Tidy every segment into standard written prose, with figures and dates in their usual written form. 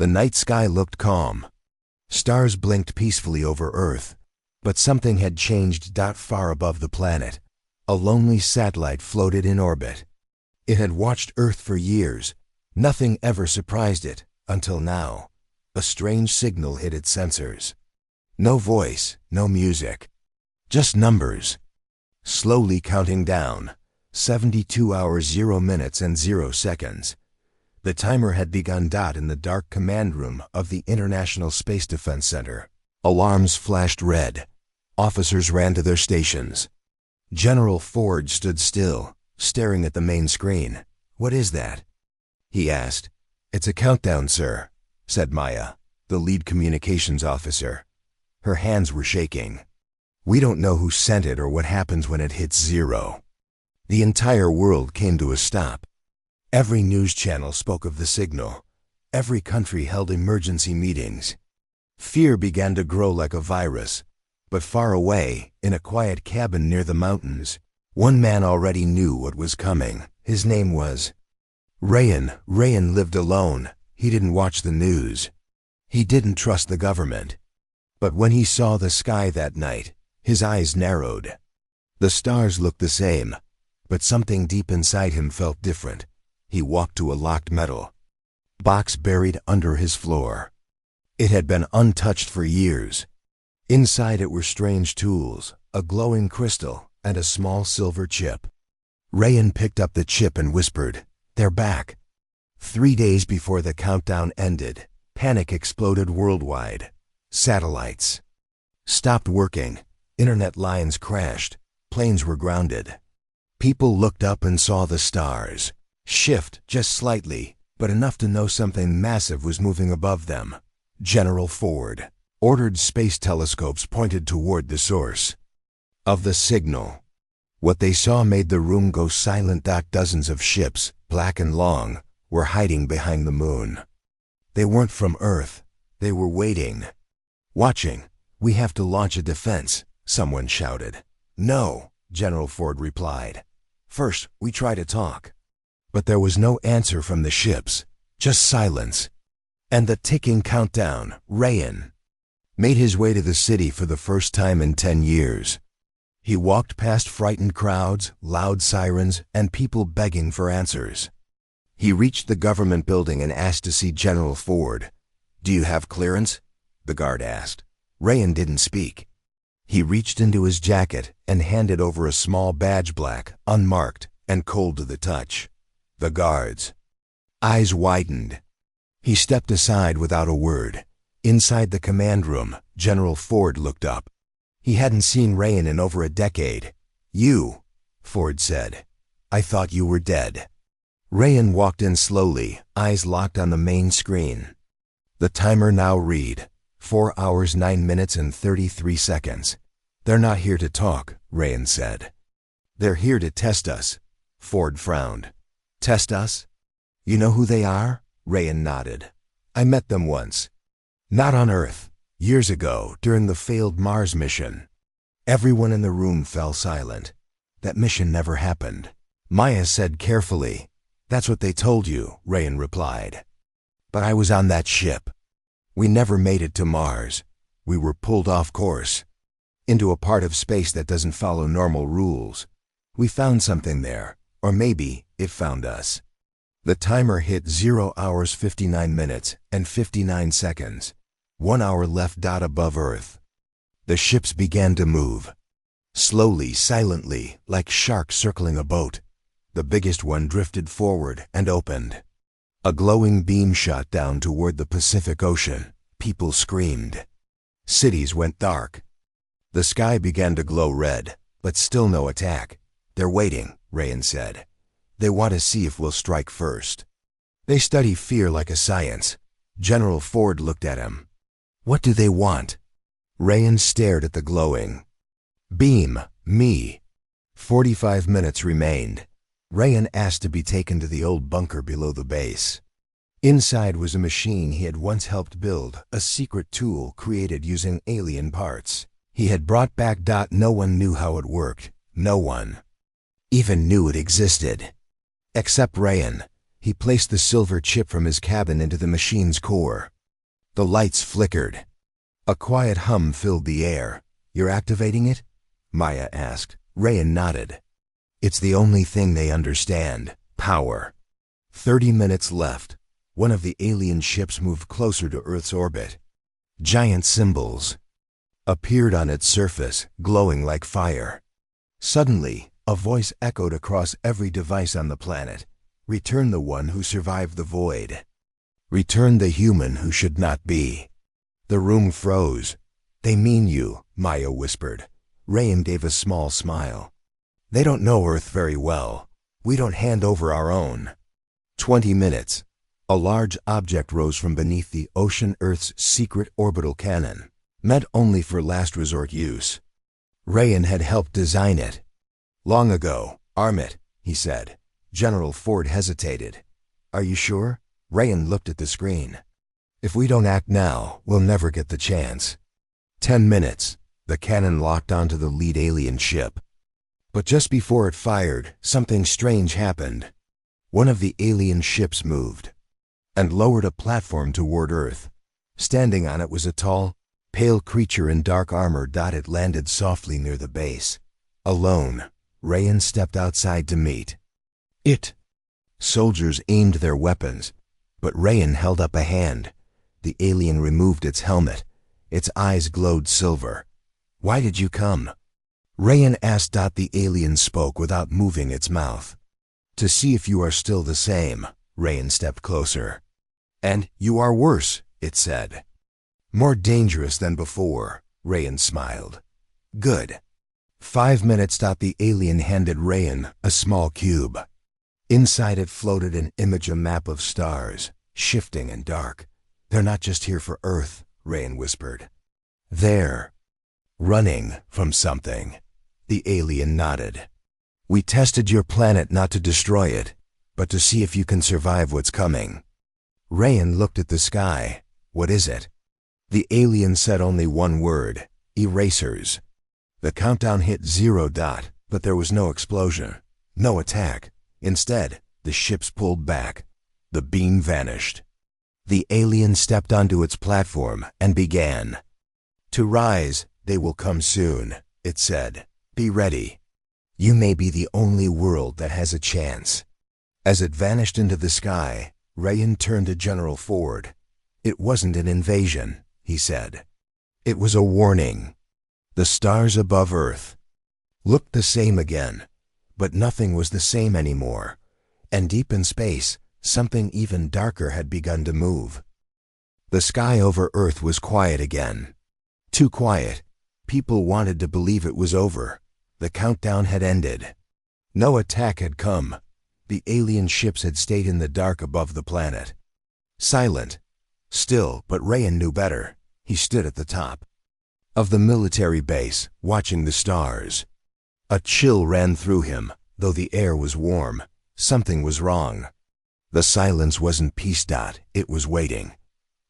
The night sky looked calm. Stars blinked peacefully over Earth, but something had changed. Far above the planet, a lonely satellite floated in orbit. It had watched Earth for years. Nothing ever surprised it, until now. A strange signal hit its sensors. No voice, no music. Just numbers. Slowly counting down. 72 hours, 0 minutes, and 0 seconds. The timer had begun. In the dark command room of the International Space Defense Center, alarms flashed red. Officers ran to their stations. General Ford stood still, staring at the main screen. "What is that?" he asked. "It's a countdown, sir," said Maya, the lead communications officer. Her hands were shaking. "We don't know who sent it or what happens when it hits 0. The entire world came to a stop. Every news channel spoke of the signal. Every country held emergency meetings. Fear began to grow like a virus. But far away, in a quiet cabin near the mountains, one man already knew what was coming. His name was Rayan. Rayan lived alone. He didn't watch the news. He didn't trust the government. But when he saw the sky that night, his eyes narrowed. The stars looked the same, but something deep inside him felt different. He walked to a locked metal box buried under his floor. It had been untouched for years. Inside it were strange tools, a glowing crystal, and a small silver chip. Rayan picked up the chip and whispered, "They're back." 3 days before the countdown ended, panic exploded worldwide. Satellites stopped working. Internet lines crashed. Planes were grounded. People looked up and saw the stars shift just slightly, but enough to know something massive was moving above them. General Ford ordered space telescopes pointed toward the source of the signal. What they saw made the room go silent. Dozens of ships, black and long, were hiding behind the moon. They weren't from Earth. They were waiting. "Watching. We have to launch a defense," someone shouted. "No," General Ford replied. "First, we try to talk." But there was no answer from the ships, just silence. And the ticking countdown. Rayan made his way to the city for the first time in 10 years. He walked past frightened crowds, loud sirens, and people begging for answers. He reached the government building and asked to see General Ford. "Do you have clearance?" the guard asked. Rayan didn't speak. He reached into his jacket and handed over a small badge, black, unmarked, and cold to the touch. The guard's eyes widened. He stepped aside without a word. Inside the command room, General Ford looked up. He hadn't seen Rayan in over a decade. "You," Ford said. "I thought you were dead." Rayan walked in slowly, eyes locked on the main screen. The timer now read 4 hours, 9 minutes, and 33 seconds. "They're not here to talk," Rayan said. "They're here to test us." Ford frowned. "Test us? You know who they are?" Rayan nodded. "I met them once. Not on Earth. Years ago, during the failed Mars mission." Everyone in the room fell silent. "That mission never happened," Maya said carefully. "That's what they told you," Rayan replied. "But I was on that ship. We never made it to Mars. We were pulled off course, into a part of space that doesn't follow normal rules. We found something there, or maybe it found us." The timer hit 0 hours, 59 minutes, and 59 seconds. 1 hour left. Above Earth, the ships began to move. Slowly, silently, like sharks circling a boat. The biggest one drifted forward and opened. A glowing beam shot down toward the Pacific Ocean. People screamed. Cities went dark. The sky began to glow red, but still no attack. "They're waiting," Rayan said. "They want to see if we'll strike first. They study fear like a science." General Ford looked at him. "What do they want?" Rayan stared at the glowing beam. "Me." 45 minutes remained. Rayan asked to be taken to the old bunker below the base. Inside was a machine he had once helped build, a secret tool created using alien parts. He had brought back. No one knew how it worked. No one even knew it existed. Except Rayan. He placed the silver chip from his cabin into the machine's core. The lights flickered. A quiet hum filled the air. "You're activating it?" Maya asked. Rayan nodded. "It's the only thing they understand. Power." 30 minutes left. One of the alien ships moved closer to Earth's orbit. Giant symbols appeared on its surface, glowing like fire. Suddenly, a voice echoed across every device on the planet. "Return the one who survived the void. Return the human who should not be." The room froze. "They mean you," Maya whispered. Rayan gave a small smile. "They don't know Earth very well. We don't hand over our own." 20 minutes. A large object rose from beneath the ocean, Earth's secret orbital cannon, meant only for last resort use. Rayan had helped design it. "Long ago. Arm it," he said. General Ford hesitated. "Are you sure?" Rayan looked at the screen. "If we don't act now, we'll never get the chance." 10 minutes. The cannon locked onto the lead alien ship. But just before it fired, something strange happened. One of the alien ships moved and lowered a platform toward Earth. Standing on it was a tall, pale creature in dark armor. It landed softly near the base. Alone, Rayan stepped outside to meet it. Soldiers aimed their weapons, but Rayan held up a hand. The alien removed its helmet. Its eyes glowed silver. "Why did you come?" Rayan asked. The alien spoke without moving its mouth. "To see if you are still the same." Rayan stepped closer. "And you are worse," it said. "More dangerous than before," Rayan smiled. "Good." 5 minutes. The alien handed Rayan a small cube. Inside it floated an image, a map of stars, shifting and dark. "They're not just here for Earth," Rayan whispered. "They're running from something." The alien nodded. "We tested your planet not to destroy it, but to see if you can survive what's coming." Rayan looked at the sky. "What is it?" The alien said only one word: "Erasers." The countdown hit 0. But there was no explosion, no attack. Instead, the ships pulled back. The beam vanished. The alien stepped onto its platform and began to rise. "They will come soon," it said. "Be ready. You may be the only world that has a chance." As it vanished into the sky, Rayan turned to General Ford. "It wasn't an invasion," he said. "It was a warning." The stars above Earth looked the same again, but nothing was the same anymore. And deep in space, something even darker had begun to move. The sky over Earth was quiet again. Too quiet. People wanted to believe it was over. The countdown had ended. No attack had come. The alien ships had stayed in the dark above the planet. Silent. Still, but Rayan knew better. He stood at the top of the military base, watching the stars. A chill ran through him, though the air was warm. Something was wrong. The silence wasn't peace. It was waiting.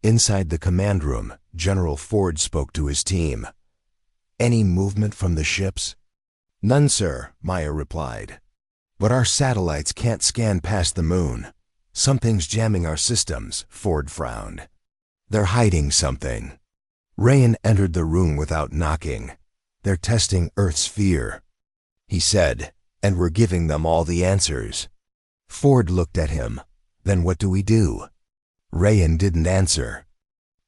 Inside the command room, General Ford spoke to his team. "Any movement from the ships?" "None, sir," Maya replied. "But our satellites can't scan past the moon. Something's jamming our systems," Ford frowned. "They're hiding something." Rayan entered the room without knocking. "They're testing Earth's fear," he said, "and we're giving them all the answers." Ford looked at him. "Then what do we do?" Rayan didn't answer.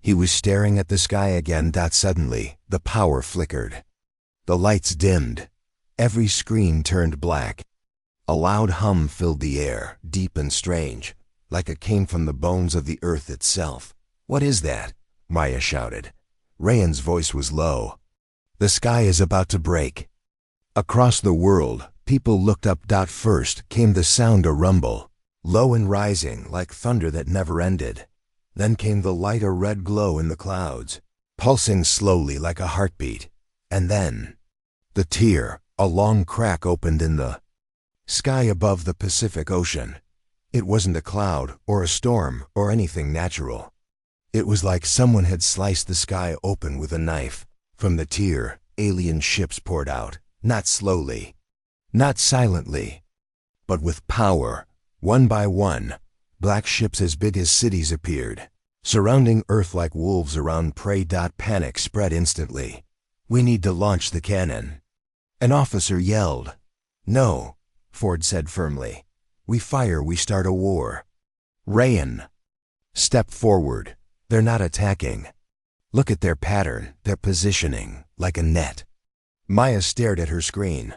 He was staring at the sky again. Suddenly, the power flickered. The lights dimmed. Every screen turned black. A loud hum filled the air, deep and strange, like it came from the bones of the Earth itself. "What is that?" Maya shouted. Rayan's voice was low. "The sky is about to break." Across the world, people looked up. First came the sound, a rumble, low and rising like thunder that never ended. Then came the light, a red glow in the clouds, pulsing slowly like a heartbeat. And then the tear, a long crack opened in the sky above the Pacific Ocean. It wasn't a cloud or a storm or anything natural. It was like someone had sliced the sky open with a knife. From the tear, alien ships poured out, not slowly, not silently, but with power. One by one, Black ships as big as cities appeared, surrounding Earth like wolves around prey. Panic spread instantly. "We need to launch the cannon." An officer yelled. "No," Ford said firmly. "We fire, we start a war." Rayan stepped forward. "They're not attacking. Look at their pattern, their positioning, like a net." Maya stared at her screen.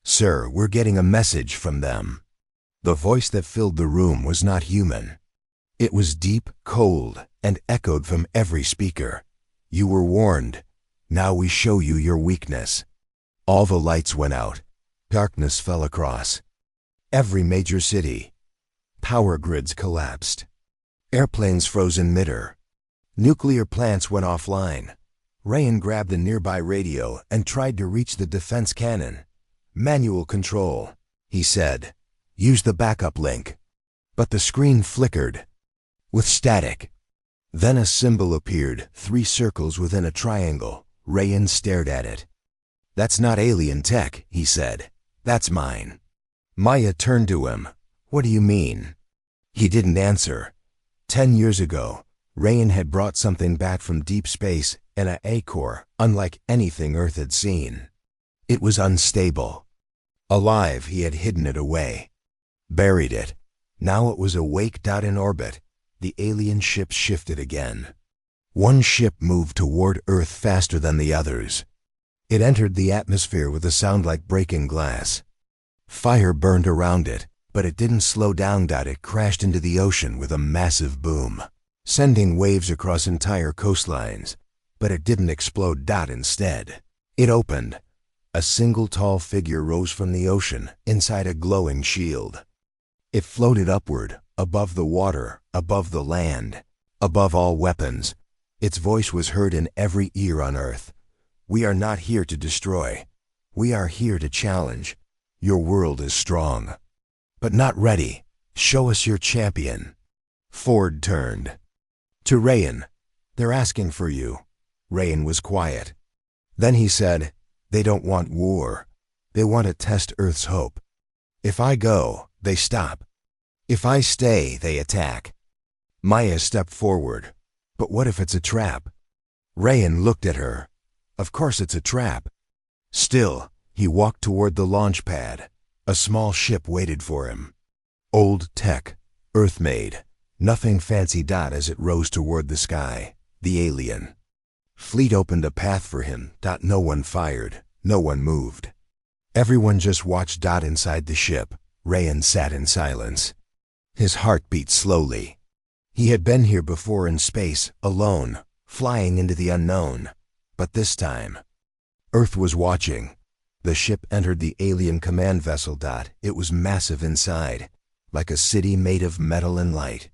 "Sir, we're getting a message from them." The voice that filled the room was not human. It was deep, cold, and echoed from every speaker. "You were warned. Now we show you your weakness." All the lights went out. Darkness fell across every major city. Power grids collapsed. Airplanes froze in midair. Nuclear plants went offline. Rayan grabbed a nearby radio and tried to reach the defense cannon. "Manual control," he said. "Use the backup link." But the screen flickered with static. Then a symbol appeared, 3 circles within a triangle. Rayan stared at it. "That's not alien tech," he said. "That's mine." Maya turned to him. "What do you mean?" He didn't answer. 10 years ago, Rayan had brought something back from deep space in a A-core, unlike anything Earth had seen. It was unstable. Alive, he had hidden it away. Buried it. Now it was awake. In orbit, the alien ships shifted again. One ship moved toward Earth faster than the others. It entered the atmosphere with a sound like breaking glass. Fire burned around it, but it didn't slow down. It crashed into the ocean with a massive boom, sending waves across entire coastlines. But it didn't explode. Instead, it opened. A single tall figure rose from the ocean inside a glowing shield. It floated upward, above the water, above the land, above all weapons. Its voice was heard in every ear on Earth. "We are not here to destroy. We are here to challenge. Your world is strong, but not ready. Show us your champion." Ford turned to Rayan. "They're asking for you." Rayan was quiet. Then he said, "They don't want war. They want to test Earth's hope. If I go, they stop. If I stay, they attack." Maya stepped forward. "But what if it's a trap?" Rayan looked at her. "Of course it's a trap." Still, he walked toward the launch pad. A small ship waited for him. Old tech, Earth-made, nothing fancy. As it rose toward the sky, the alien fleet opened a path for him. No one fired, no one moved. Everyone just watched. Inside the ship, Rayan sat in silence. His heart beat slowly. He had been here before in space, alone, flying into the unknown. But this time, Earth was watching. The ship entered the alien command vessel. It was massive inside, like a city made of metal and light.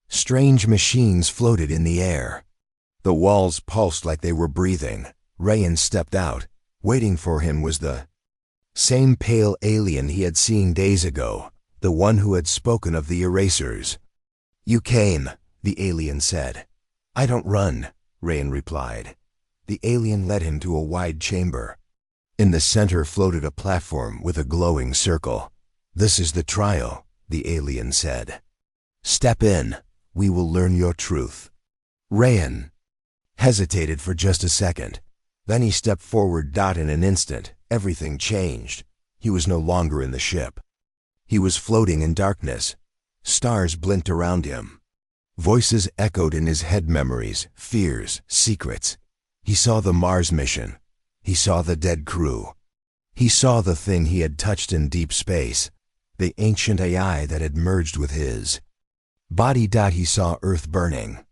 Strange machines floated in the air. The walls pulsed like they were breathing. Rayan stepped out. Waiting for him was the same pale alien he had seen days ago, the one who had spoken of the erasers. "You came," the alien said. "I don't run," Rayan replied. The alien led him to a wide chamber. In the center floated a platform with a glowing circle. "This is the trial," the alien said. "Step in. We will learn your truth." Rayan hesitated for just a second. Then he stepped forward. In an instant, everything changed. He was no longer in the ship. He was floating in darkness. Stars blinked around him. Voices echoed in his head, memories, fears, secrets. He saw the Mars mission. He saw the dead crew. He saw the thing he had touched in deep space, the ancient AI that had merged with his body. He saw Earth burning.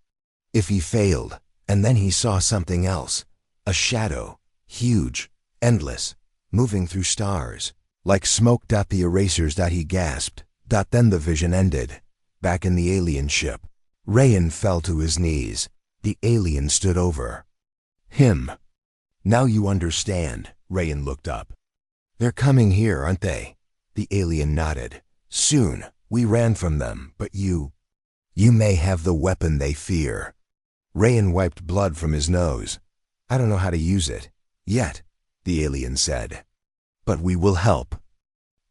If he failed, and then he saw something else, a shadow, huge, endless, moving through stars, like smoke. The erasers. He gasped. Then the vision ended. Back in the alien ship, Rayan fell to his knees. The alien stood over him. "Now you understand." Rayan looked up. "They're coming here, aren't they?" The alien nodded. "Soon. We ran from them, but you may have the weapon they fear." Rayan wiped blood from his nose. "I don't know how to use it yet," the alien said. "But we will help."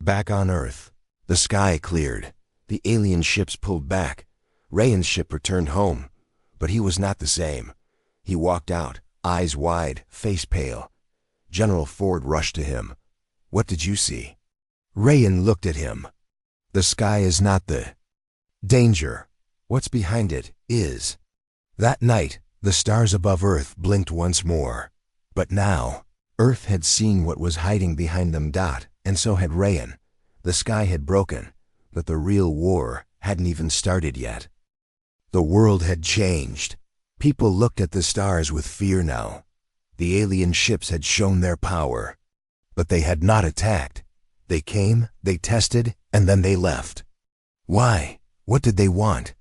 Back on Earth, the sky cleared. The alien ships pulled back. Rayan's ship returned home, but he was not the same. He walked out, eyes wide, face pale. General Ford rushed to him. "What did you see?" Rayan looked at him. "The sky is not the danger. What's behind it is." That night, the stars above Earth blinked once more. But now, Earth had seen what was hiding behind them, and so had Rayan. The sky had broken, but the real war hadn't even started yet. The world had changed. People looked at the stars with fear now. The alien ships had shown their power. But they had not attacked. They came, they tested, and then they left. Why? What did they want?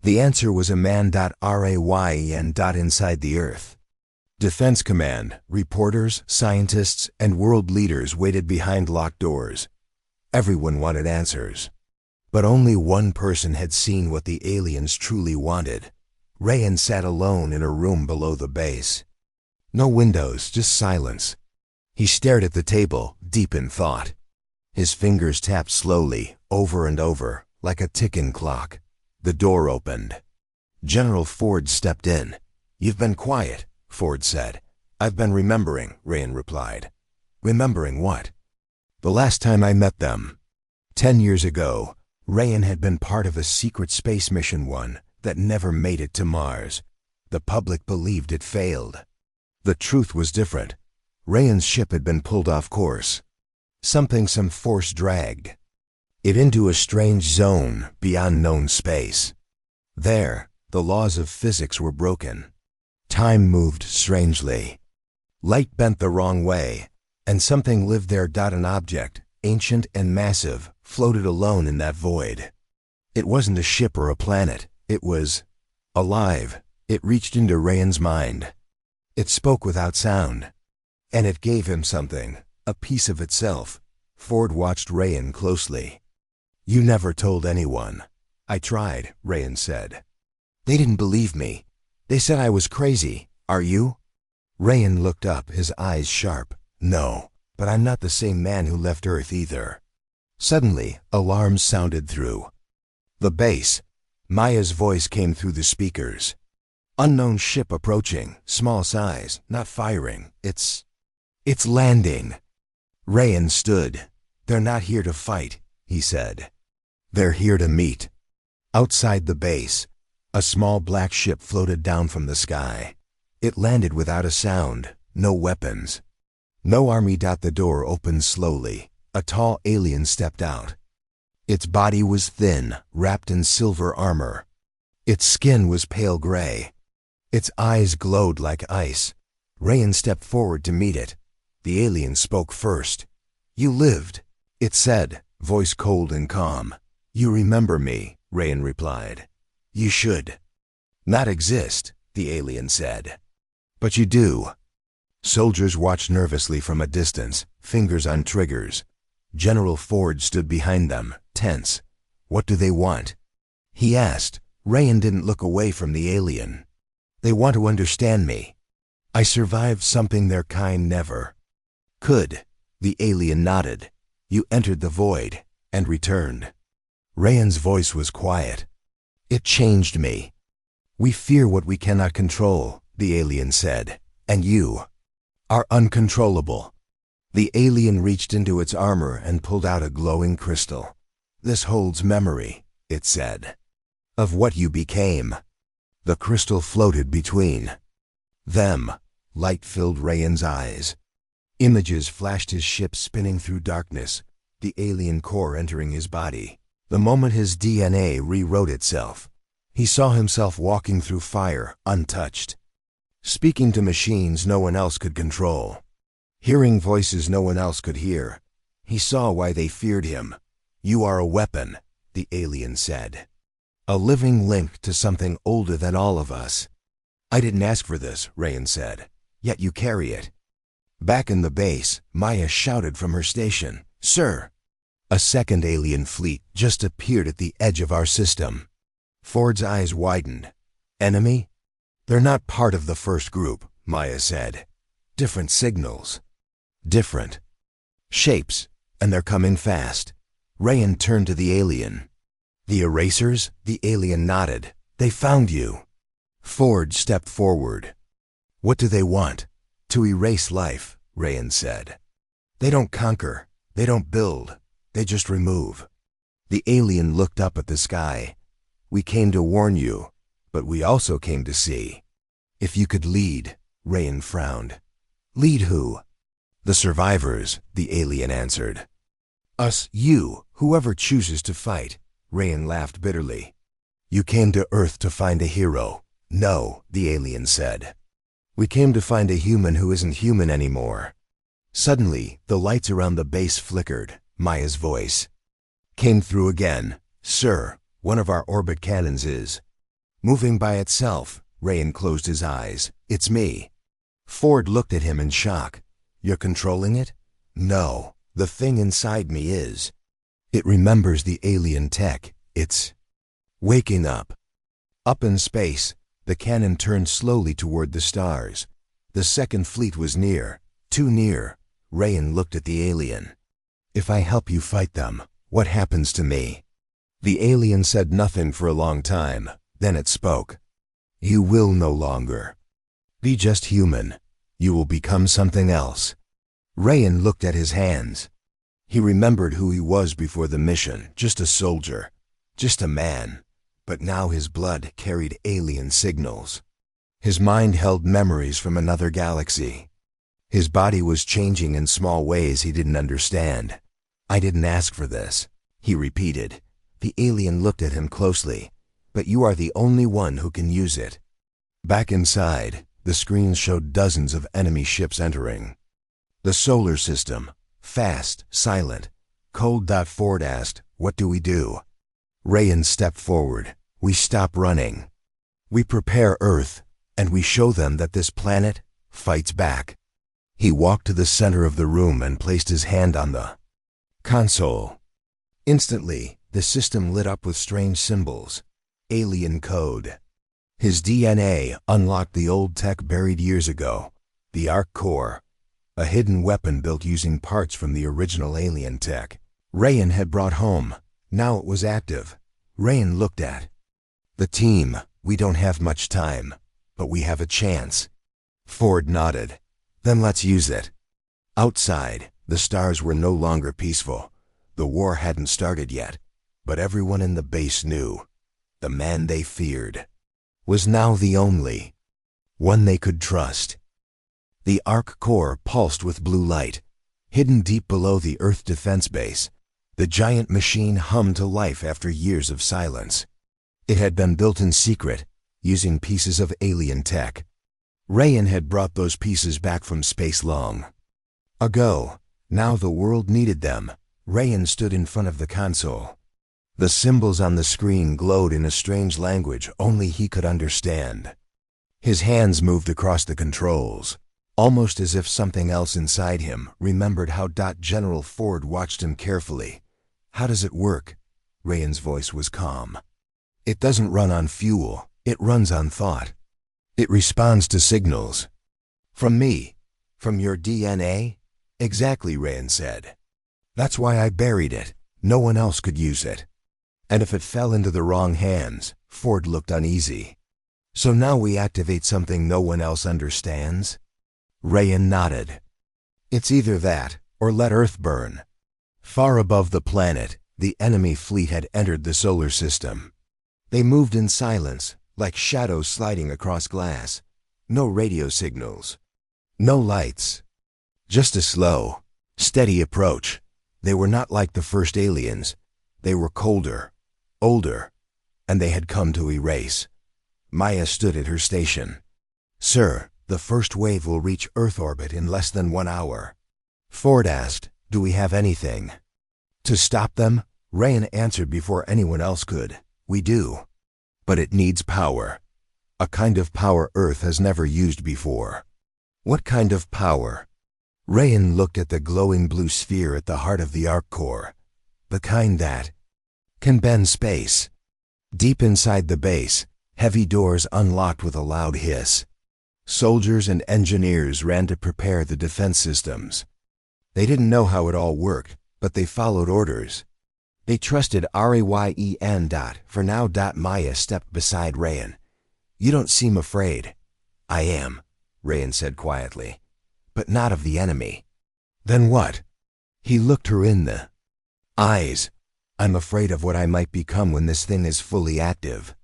The answer was a man.RAYEN. Inside the Earth. Defense Command, reporters, scientists, and world leaders waited behind locked doors. Everyone wanted answers. But only one person had seen what the aliens truly wanted. Rayan sat alone in a room below the base. No windows, just silence. He stared at the table, deep in thought. His fingers tapped slowly, over and over, like a ticking clock. The door opened. General Ford stepped in. "You've been quiet," Ford said. "I've been remembering," Rayan replied. "Remembering what?" "The last time I met them. 10 years ago, Rayan had been part of a secret space mission, one that never made it to Mars. The public believed it failed. The truth was different. Rayan's ship had been pulled off course. Some force dragged it into a strange zone beyond known space. There, the laws of physics were broken. Time moved strangely. Light bent the wrong way, and something lived there. An object, ancient and massive, floated alone in that void. It wasn't a ship or a planet. It was alive. It reached into Rayan's mind. It spoke without sound. And it gave him something, a piece of itself. Ford watched Rayan closely. "You never told anyone." "I tried," Rayan said. "They didn't believe me. They said I was crazy. Are you?" Rayan looked up, his eyes sharp. "No, but I'm not the same man who left Earth either." Suddenly, alarms sounded through the base. Maya's voice came through the speakers. "Unknown ship approaching, small size, not firing. It's landing." Rayan stood. "They're not here to fight," he said. "They're here to meet." Outside the base, a small black ship floated down from the sky. It landed without a sound, no weapons, no army. The door opened slowly. A tall alien stepped out. Its body was thin, wrapped in silver armor. Its skin was pale gray. Its eyes glowed like ice. Rayan stepped forward to meet it. The alien spoke first. "You lived," it said, voice cold and calm. "You remember me," Rayan replied. "You should not exist," the alien said. "But you do." Soldiers watched nervously from a distance, fingers on triggers. General Ford stood behind them, tense. "What do they want?" he asked. Rayan didn't look away from the alien. "They want to understand me. I survived something their kind never could." The alien nodded. "You entered the void and returned." Rayan's voice was quiet. "It changed me." "We fear what we cannot control," the alien said. "And you are uncontrollable." The alien reached into its armor and pulled out a glowing crystal. "This holds memory," it said, "of what you became." The crystal floated between them. Light filled Rayan's eyes. Images flashed: his ship spinning through darkness, the alien core entering his body. The moment his DNA rewrote itself, he saw himself walking through fire, untouched, speaking to machines no one else could control, hearing voices no one else could hear. He saw why they feared him. "You are a weapon," the alien said. "A living link to something older than all of us." "I didn't ask for this," Rayan said. "Yet you carry it." Back in the base, Maya shouted from her station, "Sir, a second alien fleet just appeared at the edge of our system." Ford's eyes widened. "Enemy?" "They're not part of the first group," Maya said. "Different signals. Different shapes, and they're coming fast." Rayan turned to the alien. The erasers? The alien nodded. They found you. Ford stepped forward. What do they want? To erase life, Rayan said. They don't conquer. They don't build. They just remove. The alien looked up at the sky. We came to warn you, but we also came to see. If you could lead, Rayan frowned. Lead who? The survivors, the alien answered. Us, you, whoever chooses to fight, Rayan laughed bitterly. You came to Earth to find a hero. No, the alien said. We came to find a human who isn't human anymore. Suddenly, the lights around the base flickered. Maya's voice came through again. Sir, one of our orbit cannons is moving by itself. Rayan closed his eyes. It's me. Ford looked at him in shock. You're controlling it? No, the thing inside me is. It remembers the alien tech. It's waking up. Up in space, the cannon turned slowly toward the stars. The second fleet was near, too near. Rayan looked at the alien. If I help you fight them, what happens to me? The alien said nothing for a long time. Then it spoke. You will no longer be just human. You will become something else. Rayan looked at his hands. He remembered who he was before the mission, just a soldier, just a man. But now his blood carried alien signals. His mind held memories from another galaxy. His body was changing in small ways he didn't understand. I didn't ask for this, he repeated. The alien looked at him closely. But you are the only one who can use it. Back inside, the screens showed dozens of enemy ships entering. The solar system, fast, silent, cold. Ford asked, what do we do? Rayan stepped forward. We stop running. We prepare Earth, and we show them that this planet fights back. He walked to the center of the room and placed his hand on the console. Instantly, the system lit up with strange symbols. Alien code. His DNA unlocked the old tech buried years ago. The Arc Core, a hidden weapon built using parts from the original alien tech. Rayan had brought home. Now it was active. Rayan looked at the team. We don't have much time, but we have a chance. Ford nodded. Then let's use it. Outside, the stars were no longer peaceful. The war hadn't started yet, but everyone in the base knew. The man they feared was now the only one they could trust. The Arc Core pulsed with blue light. Hidden deep below the Earth defense base, the giant machine hummed to life after years of silence. It had been built in secret, using pieces of alien tech. Rayan had brought those pieces back from space long ago. Now the world needed them. Rayan stood in front of the console. The symbols on the screen glowed in a strange language only he could understand. His hands moved across the controls, almost as if something else inside him remembered how. General Ford watched him carefully. How does it work? Rayan's voice was calm. It doesn't run on fuel. It runs on thought. It responds to signals. From me? From your DNA? Exactly, Rayan said. That's why I buried it. No one else could use it. And if it fell into the wrong hands, Ford looked uneasy. So now we activate something no one else understands? Rayan nodded. It's either that, or let Earth burn. Far above the planet, the enemy fleet had entered the solar system. They moved in silence, like shadows sliding across glass. No radio signals. No lights. Just a slow, steady approach. They were not like the first aliens. They were colder, older, and they had come to erase. Maya stood at her station. Sir, the first wave will reach Earth orbit in less than 1 hour. Ford asked, do we have anything to stop them? Rayan answered before anyone else could. We do. But it needs power. A kind of power Earth has never used before. What kind of power? Rayan looked at the glowing blue sphere at the heart of the Arc Core. The kind that can bend space. Deep inside the base, heavy doors unlocked with a loud hiss. Soldiers and engineers ran to prepare the defense systems. They didn't know how it all worked, but they followed orders. They trusted Rayen. For now. Maya stepped beside Rayan. You don't seem afraid. I am, Rayan said quietly. But not of the enemy. Then what? He looked her in the eyes. I'm afraid of what I might become when this thing is fully active.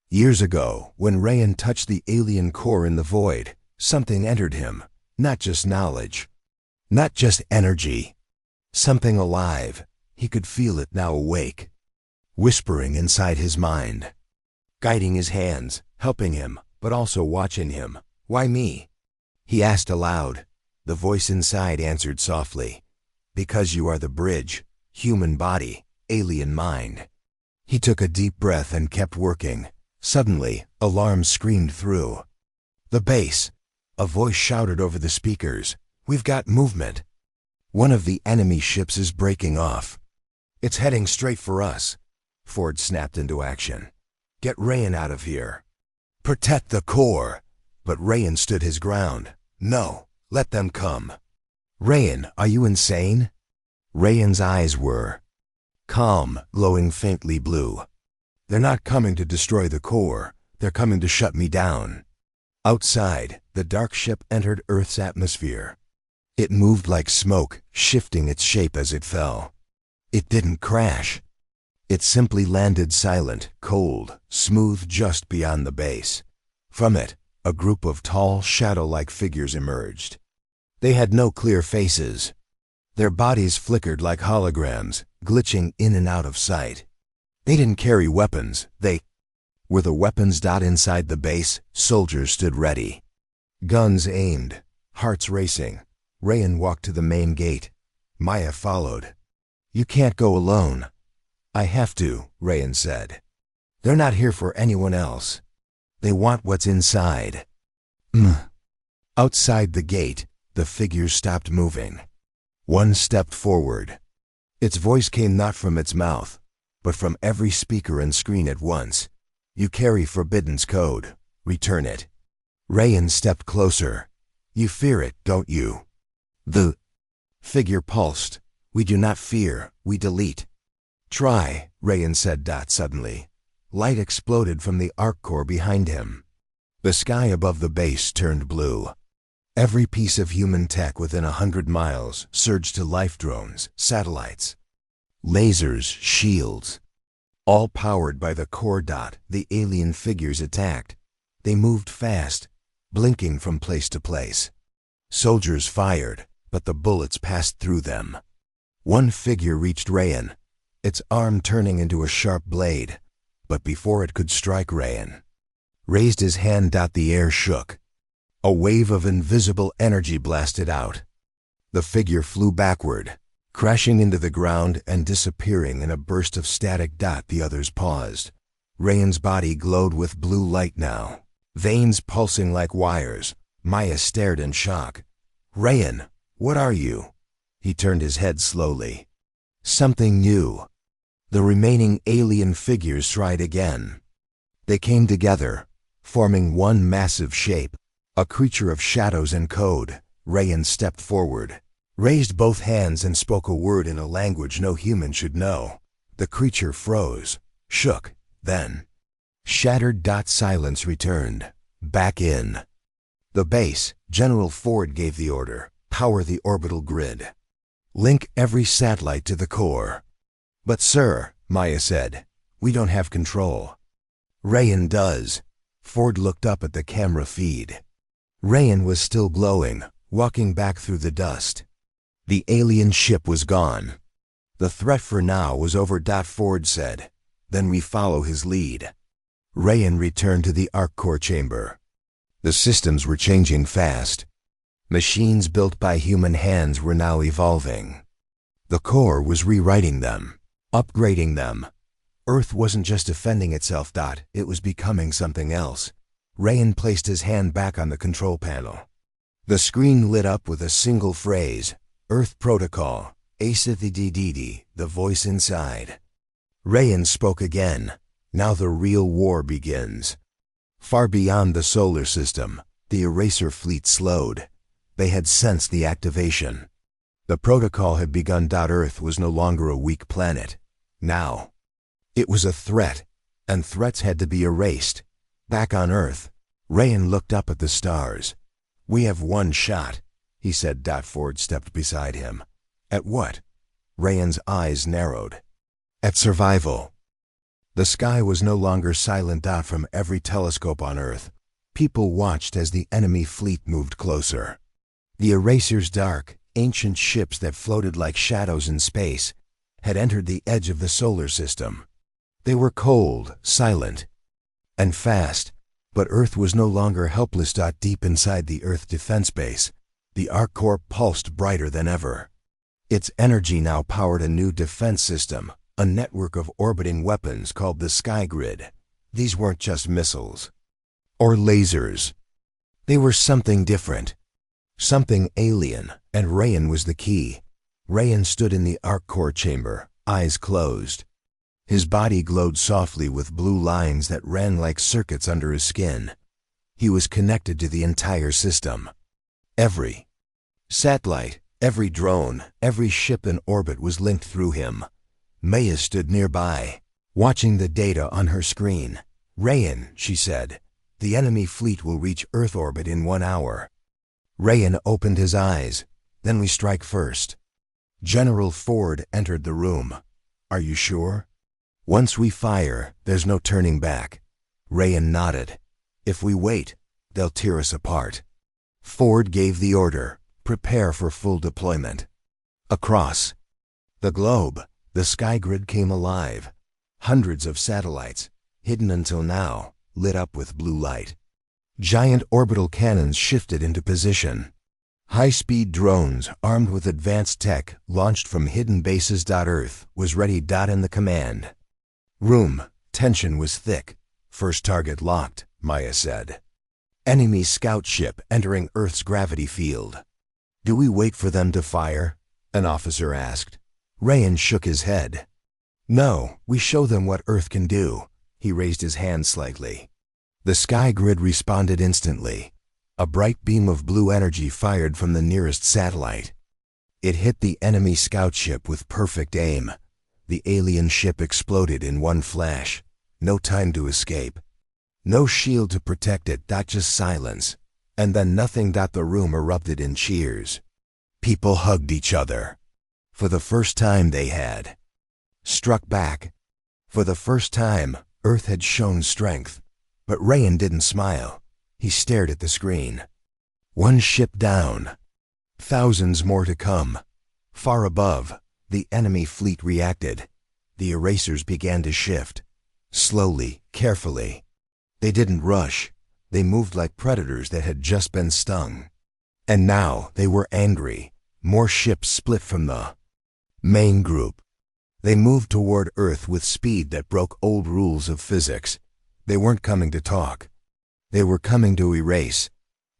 Years ago, when Rayan touched the alien core in the void, something entered him. Not just knowledge. Not just energy. Something alive. He could feel it now awake. Whispering inside his mind. Guiding his hands, helping him, but also watching him. Why me? He asked aloud. The voice inside answered softly. Because you are the bridge. Human body, alien mind. He took a deep breath and kept working. Suddenly, alarm screamed through. The base. A voice shouted over the speakers. We've got movement. One of the enemy ships is breaking off. It's heading straight for us. Ford snapped into action. Get Rayan out of here. Protect the core. But Rayan stood his ground. No, let them come. Rayan, are you insane? Rayan's eyes were calm, glowing faintly blue. They're not coming to destroy the core. They're coming to shut me down. Outside, the dark ship entered Earth's atmosphere. It moved like smoke, shifting its shape as it fell. It didn't crash. It simply landed silent, cold, smooth just beyond the base. From it, a group of tall, shadow-like figures emerged. They had no clear faces. Their bodies flickered like holograms, glitching in and out of sight. They didn't carry weapons. They were the weapons. Inside the base, soldiers stood ready. Guns aimed, hearts racing. Rayan walked to the main gate. Maya followed. You can't go alone. I have to, Rayan said. They're not here for anyone else. They want what's inside. Outside the gate, the figures stopped moving. One stepped forward. Its voice came not from its mouth, but from every speaker and screen at once. You carry Forbidden's code. Return it. Rayan stepped closer. You fear it, don't you? The figure pulsed. We do not fear, we delete. Try, Rayan said. Suddenly, light exploded from the arc core behind him. The sky above the base turned blue. Every piece of human tech within 100 miles surged to life drones, satellites, lasers, shields. All powered by the core. The alien figures attacked. They moved fast, blinking from place to place. Soldiers fired, but the bullets passed through them. One figure reached Rayan, its arm turning into a sharp blade, but before it could strike Rayan, raised his hand. The air shook. A wave of invisible energy blasted out. The figure flew backward, crashing into the ground and disappearing in a burst of static. The others paused. Rayan's body glowed with blue light now, veins pulsing like wires. Maya stared in shock. Rayan, what are you? He turned his head slowly. Something new. The remaining alien figures tried again. They came together, forming one massive shape, a creature of shadows and code. Rayan stepped forward, raised both hands and spoke a word in a language no human should know. The creature froze, shook, then shattered. Silence returned. Back in the base, General Ford gave the order. Power the orbital grid. Link every satellite to the core. But sir, Maya said, we don't have control. Rayan does. Ford looked up at the camera feed. Rayan was still glowing, walking back through the dust. The alien ship was gone. The threat for now was over. Ford said. Then we follow his lead. Rayan returned to the arc core chamber. The systems were changing fast. Machines built by human hands were now evolving. The core was rewriting them, upgrading them. Earth wasn't just defending itself. It was becoming something else. Rayan placed his hand back on the control panel. The screen lit up with a single phrase, Earth Protocol, ACTDD, the voice inside. Rayan spoke again. Now the real war begins. Far beyond the solar system, the eraser fleet slowed. They had sensed the activation. The protocol had begun. Earth was no longer a weak planet. Now. It was a threat, and threats had to be erased. Back on Earth, Rayan looked up at the stars. "We have one shot," he said. Ford stepped beside him. "At what?" Rayan's eyes narrowed. "At survival." The sky was no longer silent. From every telescope on Earth, people watched as the enemy fleet moved closer. The Eraser's dark, ancient ships that floated like shadows in space had entered the edge of the solar system. They were cold, silent, and fast, but Earth was no longer helpless. Deep inside the Earth Defense Base, the Arc Corps pulsed brighter than ever. Its energy now powered a new defense system, a network of orbiting weapons called the Sky Grid. These weren't just missiles or lasers. They were something different, something alien, and Rayan was the key. Rayan stood in the Arc Core chamber, eyes closed. His body glowed softly with blue lines that ran like circuits under his skin. He was connected to the entire system. Every satellite, every drone, every ship in orbit was linked through him. Maya stood nearby, watching the data on her screen. "Rayan," she said, "the enemy fleet will reach Earth orbit in 1 hour." Rayan opened his eyes. "Then we strike first." General Ford entered the room. "Are you sure?" "Once we fire, there's no turning back." Rayan nodded. "If we wait, they'll tear us apart." Ford gave the order, "Prepare for full deployment." Across the globe, the sky grid came alive. Hundreds of satellites, hidden until now, lit up with blue light. Giant orbital cannons shifted into position. High-speed drones, armed with advanced tech, launched from hidden bases. Earth was ready. In the command room, tension was thick. "First target locked," Maya said. "Enemy scout ship entering Earth's gravity field." "Do we wait for them to fire?" an officer asked. Rayan shook his head. "No, we show them what Earth can do." He raised his hand slightly. The sky grid responded instantly. A bright beam of blue energy fired from the nearest satellite. It hit the enemy scout ship with perfect aim. The alien ship exploded in one flash. No time to escape. No shield to protect it. Just silence. And then nothing. The room erupted in cheers. People hugged each other. For the first time they had struck back. For the first time, Earth had shown strength. But Rayan didn't smile. He stared at the screen. One ship down. Thousands more to come. Far above, the enemy fleet reacted. The erasers began to shift. Slowly, carefully. They didn't rush. They moved like predators that had just been stung. And now they were angry. More ships split from the main group. They moved toward Earth with speed that broke old rules of physics. They weren't coming to talk. They were coming to erase.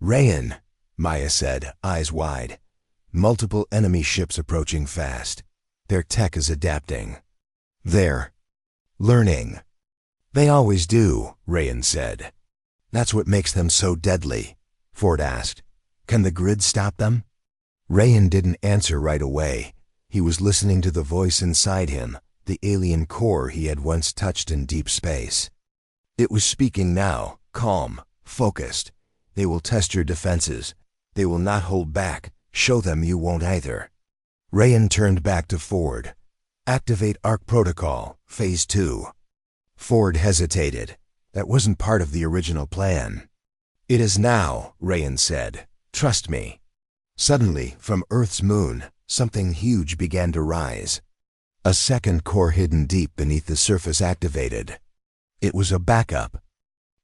"Rayan," Maya said, eyes wide. "Multiple enemy ships approaching fast. Their tech is adapting. They're learning." "They always do," Rayan said. "That's what makes them so deadly," Ford asked. "Can the grid stop them?" Rayan didn't answer right away. He was listening to the voice inside him, the alien core he had once touched in deep space. It was speaking now, calm, focused. "They will test your defenses. They will not hold back. Show them you won't either." Rayan turned back to Ford. "Activate ARC Protocol, Phase 2. Ford hesitated. That wasn't part of the original plan. "It is now," Rayan said. "Trust me." Suddenly, from Earth's moon, something huge began to rise. A second core hidden deep beneath the surface activated. It was a backup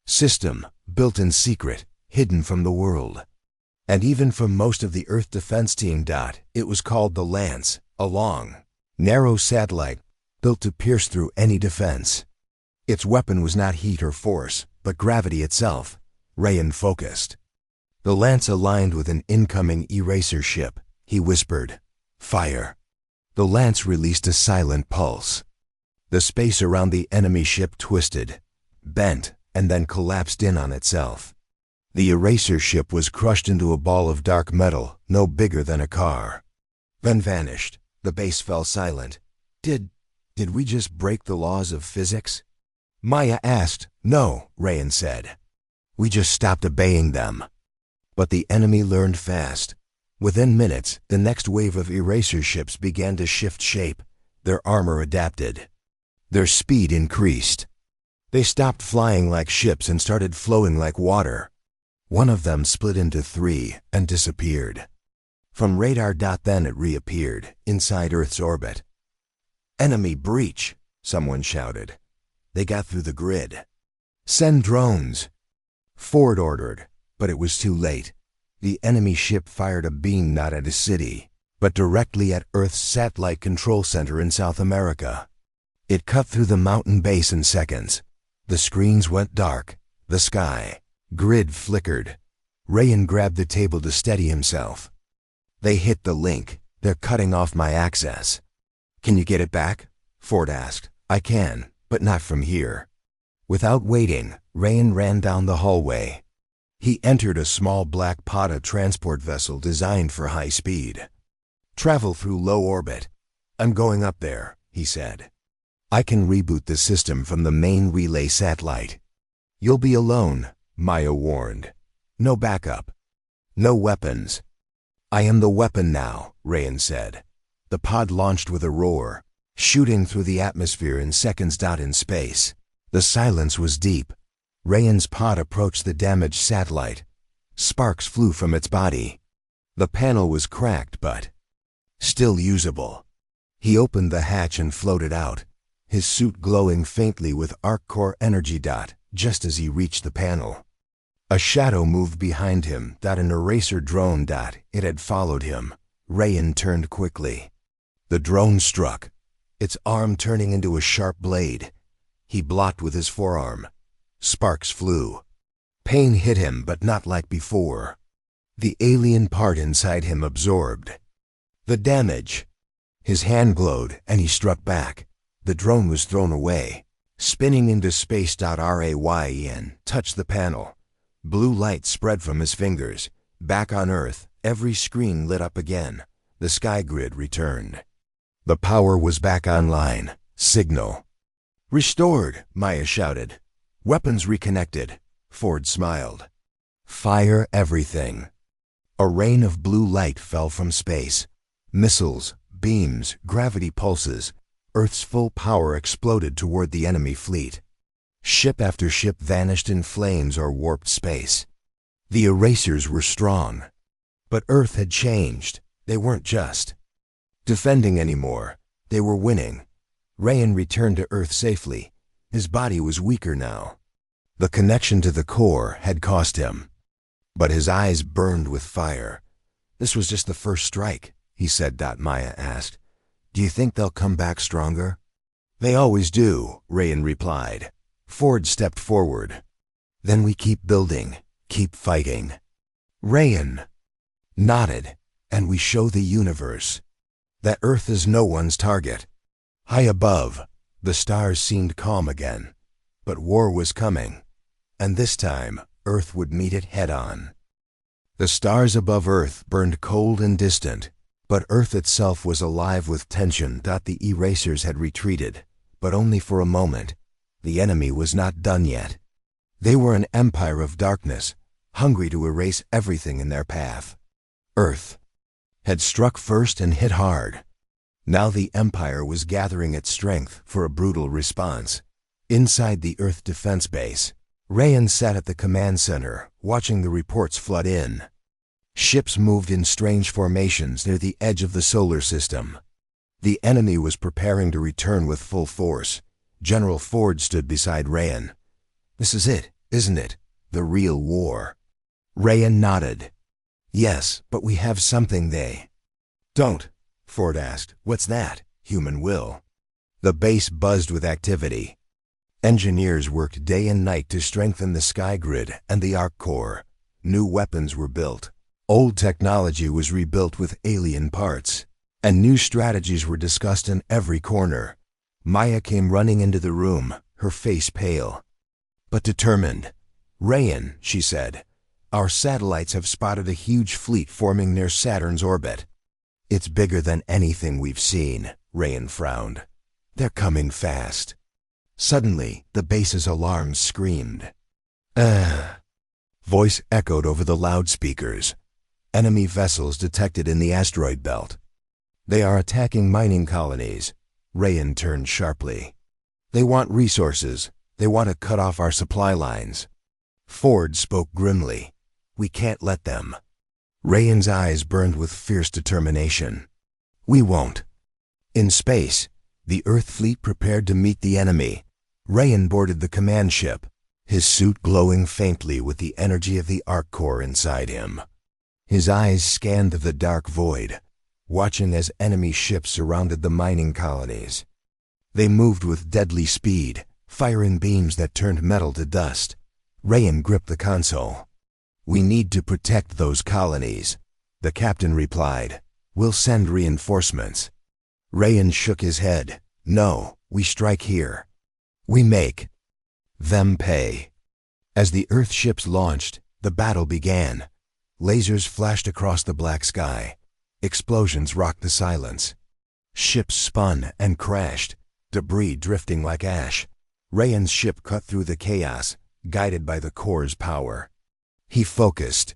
system, built in secret, hidden from the world. And even from most of the Earth defense team. It was called the Lance, a long, narrow satellite, built to pierce through any defense. Its weapon was not heat or force, but gravity itself. Rayan focused. The Lance aligned with an incoming eraser ship. He whispered, "Fire." The Lance released a silent pulse. The space around the enemy ship twisted, bent, and then collapsed in on itself. The eraser ship was crushed into a ball of dark metal, no bigger than a car. Then vanished. The base fell silent. Did Did we just break the laws of physics? Maya asked. No, Rayan said. We just stopped obeying them. But the enemy learned fast. Within minutes, the next wave of eraser ships began to shift shape. Their armor adapted. Their speed increased. They stopped flying like ships and started flowing like water. One of them split into three and disappeared. From radar. Then it reappeared, inside Earth's orbit. Enemy breach, someone shouted. They got through the grid. Send drones. Ford ordered, but it was too late. The enemy ship fired a beam not at a city, but directly at Earth's satellite control center in South America. It cut through the mountain base in seconds. The screens went dark. The sky, grid flickered. Rayan grabbed the table to steady himself. They hit the link. They're cutting off my access. Can you get it back? Ford asked. I can, but not from here. Without waiting, Rayan ran down the hallway. He entered a small black Pata transport vessel designed for high speed. Travel through low orbit. I'm going up there, he said. I can reboot the system from the main relay satellite. You'll be alone, Maya warned. No backup. No weapons. I am the weapon now, Rayan said. The pod launched with a roar, shooting through the atmosphere in seconds. In space. The silence was deep. Rayan's pod approached the damaged satellite. Sparks flew from its body. The panel was cracked but still usable. He opened the hatch and floated out, his suit glowing faintly with arc core energy. Just as he reached the panel, a shadow moved behind him. An eraser drone. It had followed him. Rayan turned quickly. The drone struck, its arm turning into a sharp blade. He blocked with his forearm. Sparks flew. Pain hit him, but not like before. The alien part inside him absorbed the damage. His hand glowed, and he struck back. The drone was thrown away, spinning into space. Rayan touched the panel. Blue light spread from his fingers. Back on Earth, every screen lit up again. The sky grid returned. The power was back online. Signal restored, Maya shouted. Weapons reconnected. Ford smiled. Fire everything. A rain of blue light fell from space. Missiles, beams, gravity pulses. Earth's full power exploded toward the enemy fleet. Ship after ship vanished in flames or warped space. The erasers were strong. But Earth had changed. They weren't just defending anymore. They were winning. Rayan returned to Earth safely. His body was weaker now. The connection to the core had cost him. But his eyes burned with fire. This was just the first strike, he said. Maya asked. Do you think they'll come back stronger? They always do, Rayan replied. Ford stepped forward. Then we keep building, keep fighting. Rayan nodded, and we show the universe that Earth is no one's target. High above, the stars seemed calm again, but war was coming, and this time Earth would meet it head-on. The stars above Earth burned cold and distant, but Earth itself was alive with tension. The erasers had retreated, but only for a moment. The enemy was not done yet. They were an empire of darkness, hungry to erase everything in their path. Earth had struck first and hit hard. Now the empire was gathering its strength for a brutal response. Inside the Earth defense base, Rayan sat at the command center, watching the reports flood in. Ships moved in strange formations near the edge of the solar system. The enemy was preparing to return with full force. General Ford stood beside Rayan. This is it, isn't it? The real war. Rayan nodded. Yes, but we have something they don't. Ford asked. What's that? Human will. The base buzzed with activity. Engineers worked day and night to strengthen the sky grid and the arc core. New weapons were built. Old technology was rebuilt with alien parts. And new strategies were discussed in every corner. Maya came running into the room, her face pale, but determined. Rayan, she said, our satellites have spotted a huge fleet forming near Saturn's orbit. It's bigger than anything we've seen, Rayan frowned. They're coming fast. Suddenly, the base's alarms screamed. Voice echoed over the loudspeakers. Enemy vessels detected in the asteroid belt. They are attacking mining colonies. Rayan turned sharply. They want resources. They want to cut off our supply lines. Ford spoke grimly. We can't let them. Rayan's eyes burned with fierce determination. We won't. In space, the Earth fleet prepared to meet the enemy. Rayan boarded the command ship, his suit glowing faintly with the energy of the arc core inside him. His eyes scanned the dark void, watching as enemy ships surrounded the mining colonies. They moved with deadly speed, firing beams that turned metal to dust. Rayan gripped the console. We need to protect those colonies, the captain replied. We'll send reinforcements. Rayan shook his head. No, we strike here. We make them pay. As the Earth ships launched, the battle began. Lasers flashed across the black sky. Explosions rocked the silence. Ships spun and crashed, debris drifting like ash. Rayan's ship cut through the chaos, guided by the core's power. He focused.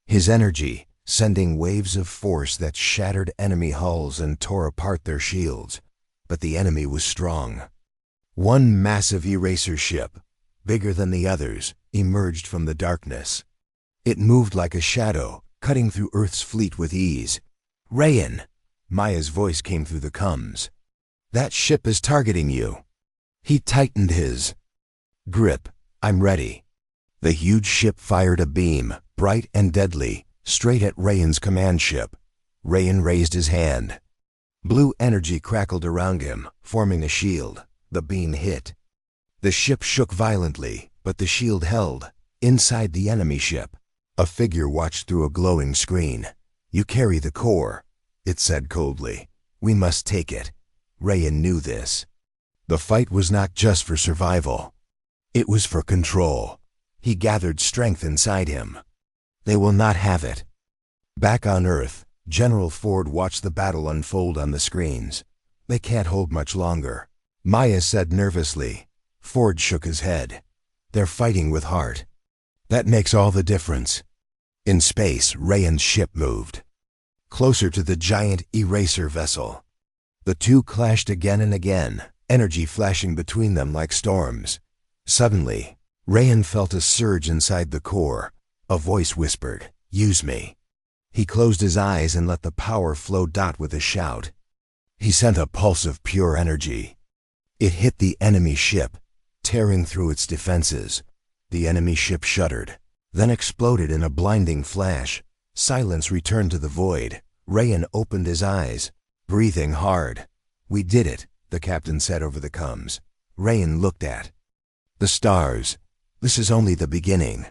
His energy, sending waves of force that shattered enemy hulls and tore apart their shields. But the enemy was strong. One massive eraser ship, bigger than the others, emerged from the darkness. It moved like a shadow, cutting through Earth's fleet with ease. Rayan! Maya's voice came through the comms. That ship is targeting you. He tightened his grip. I'm ready. The huge ship fired a beam, bright and deadly, straight at Rayan's command ship. Rayan raised his hand. Blue energy crackled around him, forming a shield. The beam hit. The ship shook violently, but the shield held. Inside the enemy ship, a figure watched through a glowing screen. You carry the core, it said coldly. We must take it. Rayan knew this. The fight was not just for survival. It was for control. He gathered strength inside him. They will not have it. Back on Earth, General Ford watched the battle unfold on the screens. They can't hold much longer. Maya said nervously. Ford shook his head. They're fighting with heart. That makes all the difference. In space, Rayan's ship moved closer to the giant eraser vessel. The two clashed again and again, energy flashing between them like storms. Suddenly, Rayan felt a surge inside the core. A voice whispered, "Use me." He closed his eyes and let the power flow. With a shout, he sent a pulse of pure energy. It hit the enemy ship, tearing through its defenses. The enemy ship shuddered, then exploded in a blinding flash. Silence returned to the void. Rayan opened his eyes, breathing hard. We did it, the captain said over the comms. Rayan looked at the stars. This is only the beginning.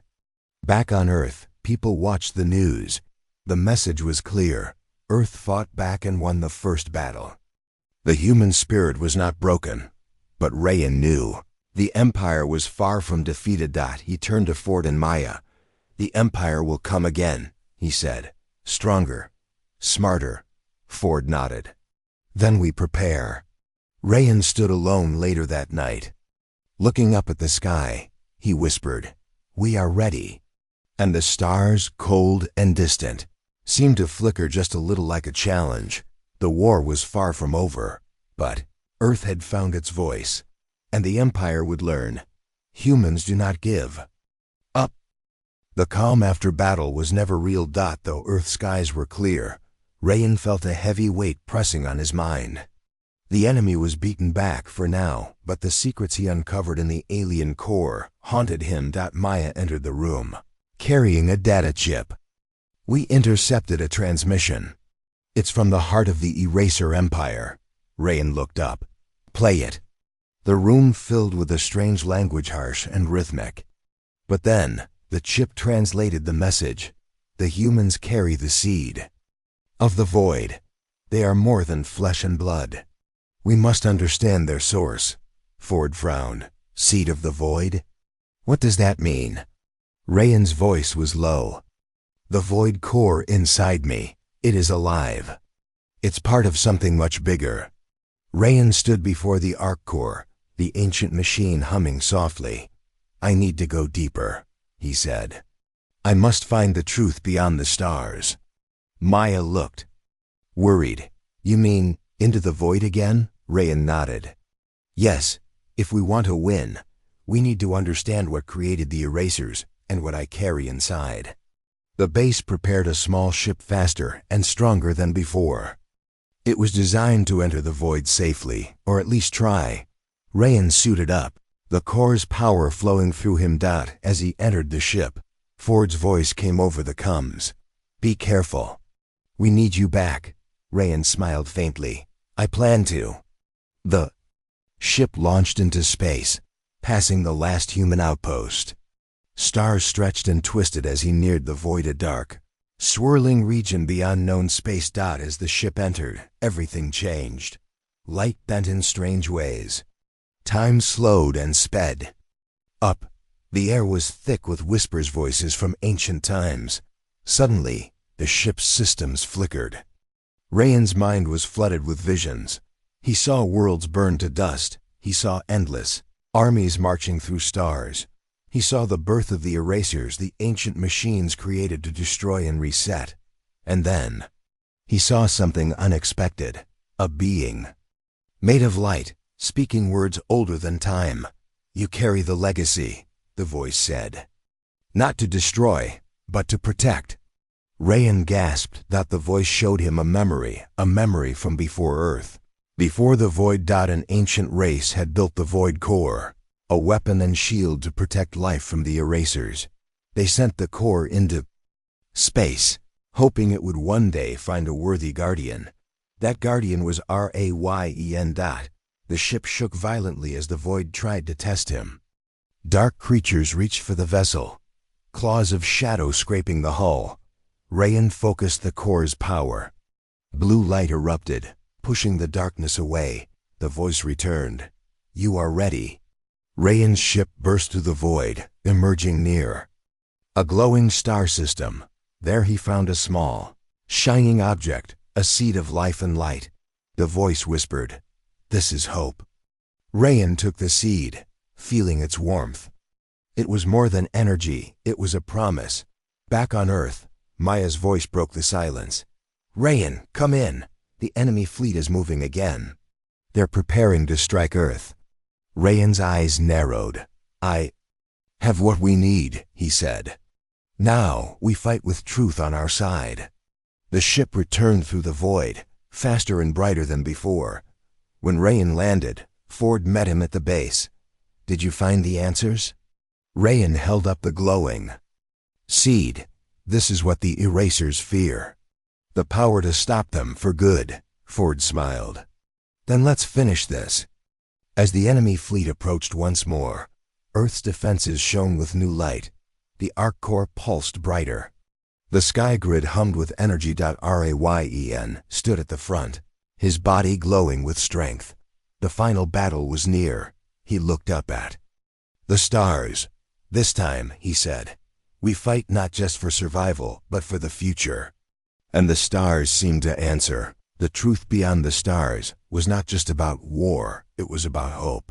Back on Earth, people watched the news. The message was clear. Earth fought back and won the first battle. The human spirit was not broken, but Rayan knew. The Empire was far from defeated. He turned to Ford and Maya. The Empire will come again, he said. Stronger, smarter. Ford nodded. Then we prepare. Rayan stood alone later that night. Looking up at the sky, he whispered, "We are ready." And the stars, cold and distant, seemed to flicker just a little like a challenge. The war was far from over, but Earth had found its voice, and the Empire would learn. Humans do not give up. The calm after battle was never real. Though Earth's skies were clear, Rayan felt a heavy weight pressing on his mind. The enemy was beaten back for now, but the secrets he uncovered in the alien core haunted him. Maya entered the room, carrying a data chip. We intercepted a transmission. It's from the heart of the Eraser Empire. Rayan looked up. Play it. The room filled with a strange language, harsh and rhythmic. But then, the chip translated the message. The humans carry the seed of the void. They are more than flesh and blood. We must understand their source. Ford frowned. Seed of the void? What does that mean? Rayan's voice was low. The void core inside me. It is alive. It's part of something much bigger. Rayan stood before the arc core, the ancient machine humming softly. "I need to go deeper," he said. "I must find the truth beyond the stars." Maya looked worried. "You mean into the void again?" Rayan nodded. "Yes, if we want to win, we need to understand what created the erasers and what I carry inside." The base prepared a small ship faster and stronger than before. It was designed to enter the void safely, or at least try. Rayan suited up, the core's power flowing through him. As he entered the ship, Ford's voice came over the comms. "Be careful. We need you back." Rayan smiled faintly. "I plan to." The ship launched into space, passing the last human outpost. Stars stretched and twisted as he neared the voided dark, swirling region beyond known space. As the ship entered, everything changed. Light bent in strange ways. Time slowed and sped. Up, the air was thick with whispers, voices from ancient times. Suddenly, the ship's systems flickered. Rayan's mind was flooded with visions. He saw worlds burned to dust. He saw endless armies marching through stars. He saw the birth of the erasers, the ancient machines created to destroy and reset. And then, he saw something unexpected. A being, made of light, speaking words older than time. "You carry the legacy," the voice said. "Not to destroy, but to protect." Rayan gasped that the voice showed him a memory from before Earth. Before the void. An ancient race had built the void core, a weapon and shield to protect life from the erasers. They sent the core into space, hoping it would one day find a worthy guardian. That guardian was Rayan. The ship shook violently as the void tried to test him. Dark creatures reached for the vessel, claws of shadow scraping the hull. Rayan focused the core's power. Blue light erupted, pushing the darkness away. The voice returned. "You are ready." Rayan's ship burst through the void, emerging near a glowing star system. There he found a small, shining object, a seed of life and light. The voice whispered, "This is hope." Rayan took the seed, feeling its warmth. It was more than energy, it was a promise. Back on Earth, Maya's voice broke the silence. "Rayan, come in. The enemy fleet is moving again. They're preparing to strike Earth." Rayan's eyes narrowed. "I have what we need," he said. "Now we fight with truth on our side." The ship returned through the void, faster and brighter than before. When Rayan landed, Ford met him at the base. "Did you find the answers?" Rayan held up the glowing seed. "This is what the erasers fear. The power to stop them for good." Ford smiled. "Then let's finish this." As the enemy fleet approached once more, Earth's defenses shone with new light. The arc core pulsed brighter. The sky grid hummed with energy. Rayan stood at the front, his body glowing with strength. The final battle was near. He looked up at the stars. "This time," he said, "we fight not just for survival, but for the future." And the stars seemed to answer. The truth beyond the stars was not just about war, it was about hope.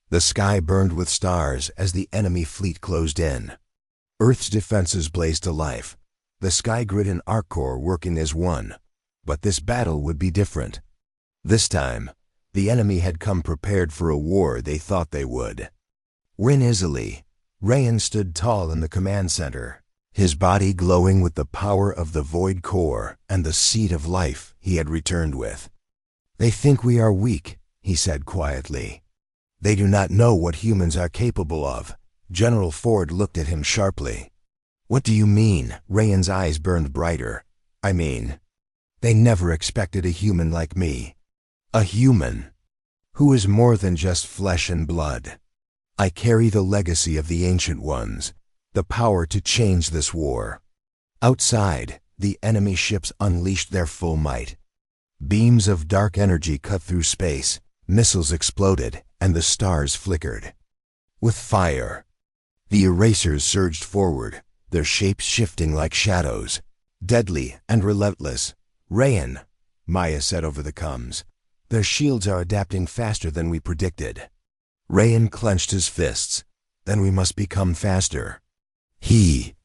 The sky burned with stars as the enemy fleet closed in. Earth's defenses blazed to life, the sky grid and arc core working as one. But this battle would be different. This time, the enemy had come prepared for a war they thought they would win easily. Rayan stood tall in the command center, his body glowing with the power of the void core and the seed of life he had returned with. "They think we are weak," he said quietly. "They do not know what humans are capable of." General Ford looked at him sharply. "What do you mean?" Rayan's eyes burned brighter. "I mean, they never expected a human like me. A human who is more than just flesh and blood. I carry the legacy of the Ancient Ones, the power to change this war." Outside, the enemy ships unleashed their full might. Beams of dark energy cut through space, missiles exploded, and the stars flickered with fire. The erasers surged forward, their shapes shifting like shadows, deadly and relentless. "Rayan," Maya said over the comms, Their shields are adapting faster than we predicted. Rayan clenched his fists. Then we must become faster. He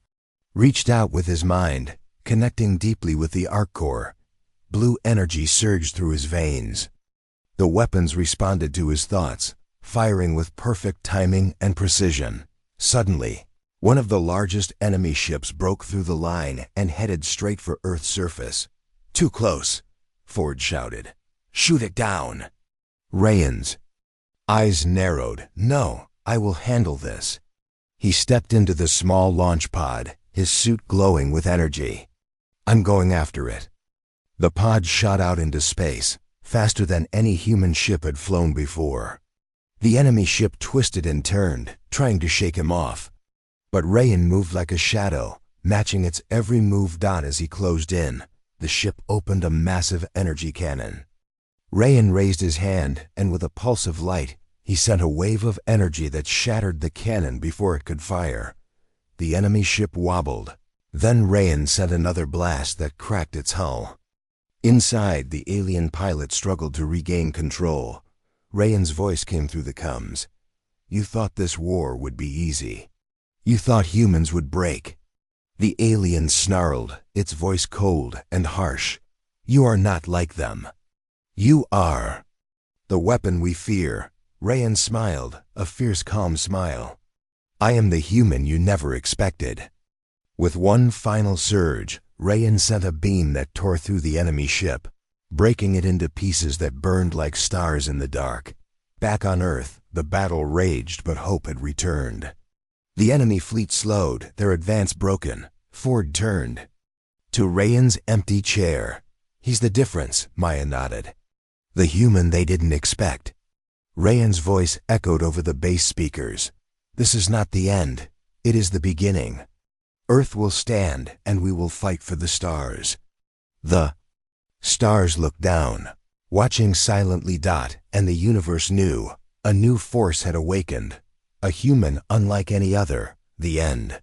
reached out with his mind, connecting deeply with the arc core. Blue energy surged through his veins. The weapons responded to his thoughts, firing with perfect timing and precision. Suddenly, one of the largest enemy ships broke through the line and headed straight for Earth's surface. "Too close," Ford shouted. "Shoot it down." Rayan's eyes narrowed. "No, I will handle this." He stepped into the small launch pod, his suit glowing with energy. "I'm going after it." The pod shot out into space, faster than any human ship had flown before. The enemy ship twisted and turned, trying to shake him off. But Rayan moved like a shadow, matching its every move. As he closed in, the ship opened a massive energy cannon. Rayan raised his hand, and with a pulse of light, he sent a wave of energy that shattered the cannon before it could fire. The enemy ship wobbled. Then Rayan sent another blast that cracked its hull. Inside, the alien pilot struggled to regain control. Rayan's voice came through the comms. "You thought this war would be easy. You thought humans would break." The alien snarled, its voice cold and harsh. "You are not like them. You are the weapon we fear." Rayan smiled, a fierce, calm smile. "I am the human you never expected." With one final surge, Rayan sent a beam that tore through the enemy ship, breaking it into pieces that burned like stars in the dark. Back on Earth, the battle raged, but hope had returned. The enemy fleet slowed, their advance broken. Ford turned to Rayan's empty chair. "He's the difference," Maya nodded. "The human they didn't expect." Rayan's voice echoed over the base speakers. "This is not the end. It is the beginning. Earth will stand, and we will fight for the stars." The stars looked down, watching silently. And the universe knew. A new force had awakened. A human unlike any other. The end.